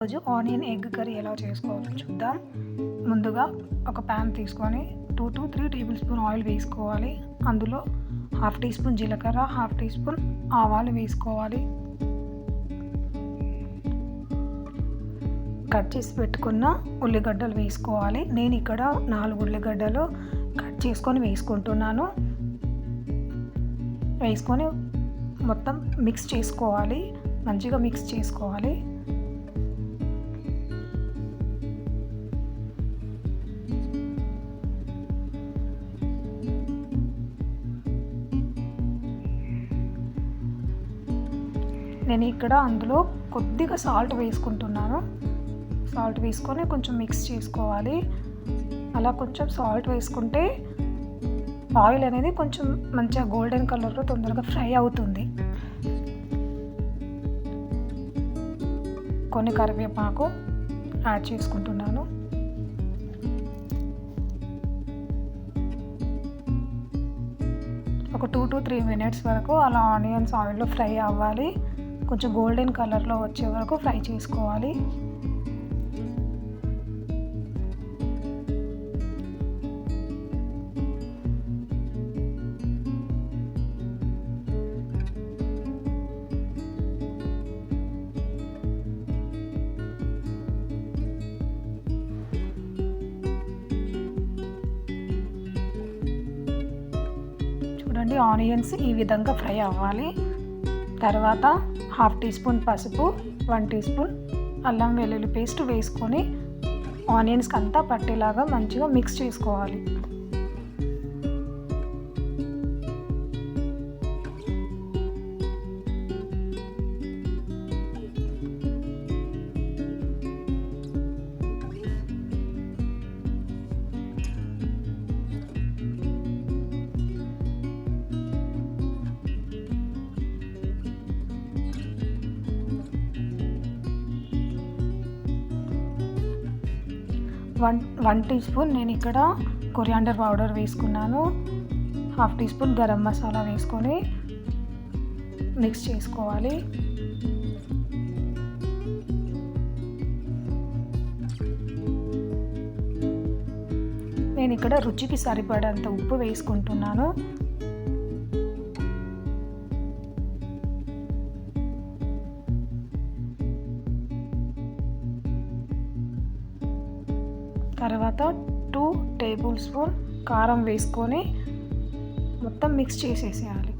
రోజు onion egg curry ఎలా చేసుకోవాలో చూద్దాం. ముందుగా ఒక ప్యాన్ తీసుకొని 2 to 3 టేబుల్ స్పూన్ ఆయిల్ వేసుకోవాలి. అందులో హాఫ్ టీ స్పూన్ జీలకర్ర, హాఫ్ టీ స్పూన్ ఆవాలు వేసుకోవాలి. కట్ చేసి పెట్టుకున్న ఉల్లిగడ్డలు వేసుకోవాలి. నేను ఇక్కడ 4 ఉల్లిగడ్డలు కట్ చేసుకొని వేసుకుంటున్నాను. వేసుకొని మొత్తం మిక్స్ చేసుకోవాలి, మంచిగా మిక్స్ చేసుకోవాలి. నేను ఇక్కడ అందులో కొద్దిగా సాల్ట్ వేసుకుంటున్నాను. సాల్ట్ వేసుకొని కొంచెం మిక్స్ చేసుకోవాలి. అలా కొంచెం సాల్ట్ వేసుకుంటే ఆయిల్ అనేది కొంచెం మంచిగా గోల్డెన్ కలర్లో తొందరగా ఫ్రై అవుతుంది. కొన్ని కరివేపాకు యాడ్ చేసుకుంటున్నాను. ఒక 2 to 3 మినిట్స్ వరకు అలా ఆనియన్స్ ఆయిల్లో ఫ్రై అవ్వాలి. కొంచెం గోల్డెన్ కలర్లో వచ్చే వరకు ఫ్రై చేసుకోవాలి. చూడండి, ఆనియన్స్ ఈ విధంగా ఫ్రై అవ్వాలి. తర్వాత హాఫ్ టీ స్పూన్ పసుపు, 1 టీ స్పూన్ అల్లం వెల్లుల్లి పేస్ట్ వేసుకొని ఆనియన్స్కి అంతా పట్టేలాగా మంచిగా మిక్స్ చేసుకోవాలి. వన్ టీ స్పూన్ నేను ఇక్కడ కొరియాండర్ పౌడర్ వేసుకున్నాను. Half teaspoon garam masala వేసుకొని మిక్స్ చేసుకోవాలి. నేను ఇక్కడ రుచికి సరిపడంత ఉప్పు వేసుకుంటున్నాను. తర్వాత 2 టేబుల్ స్పూన్ కారం వేసుకొని మొత్తం మిక్స్ చేసేసేయాలి.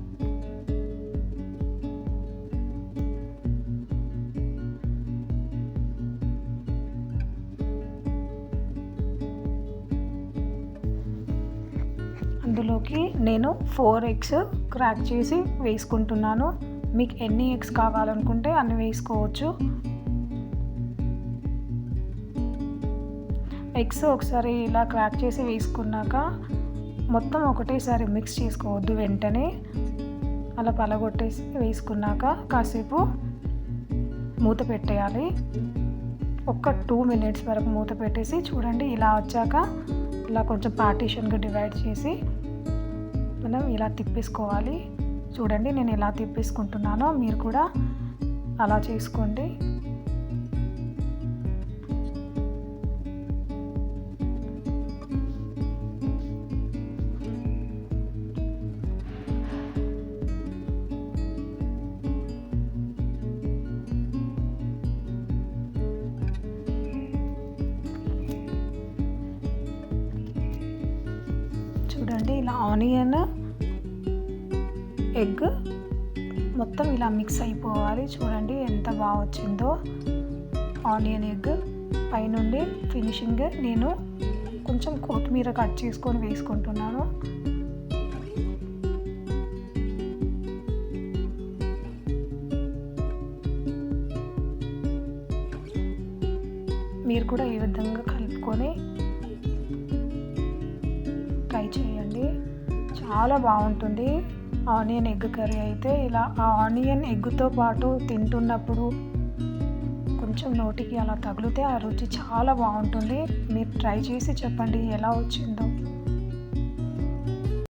అందులోకి నేను 4 ఎగ్స్ క్రాక్ చేసి వేసుకుంటున్నాను. మీకు ఎన్ని ఎగ్స్ కావాలనుకుంటే అన్ని వేసుకోవచ్చు. ఎగ్స్ ఒకసారి ఇలా క్రాక్ చేసి వేసుకున్నాక మొత్తం ఒకటేసారి మిక్స్ చేసుకోవద్దు. వెంటనే అలా పలగొట్టేసి వేసుకున్నాక కాసేపు మూత పెట్టేయాలి. ఒక 2 మినిట్స్ వరకు మూత పెట్టేసి చూడండి, ఇలా వచ్చాక ఇలా కొంచెం పార్టీషన్గా డివైడ్ చేసి మనం ఇలా తిప్పేసుకోవాలి. చూడండి, నేను ఇలా తిప్పేసుకుంటున్నానో మీరు కూడా అలా చేసుకోండి. చూడండి, ఇలా ఆనియన్ ఎగ్ మొత్తం ఇలా మిక్స్ అయిపోవాలి. చూడండి ఎంత బాగా వచ్చిందో ఆనియన్ ఎగ్. పైనుండి ఫినిషింగ్ నేను కొంచెం కొత్తిమీర కట్ చేసుకొని వేసుకుంటున్నాను. మీరు కూడా ఈ విధంగా కలుపుకొని ట్రై చేయండి, చాలా బాగుంటుంది ఆనియన్ ఎగ్ కర్రీ అయితే. ఇలా ఆ ఆనియన్ ఎగ్తో పాటు తింటున్నప్పుడు కొంచెం నోటికి అలా తగిలితే ఆ రుచి చాలా బాగుంటుంది. మీరు ట్రై చేసి చెప్పండి ఎలా వచ్చిందో.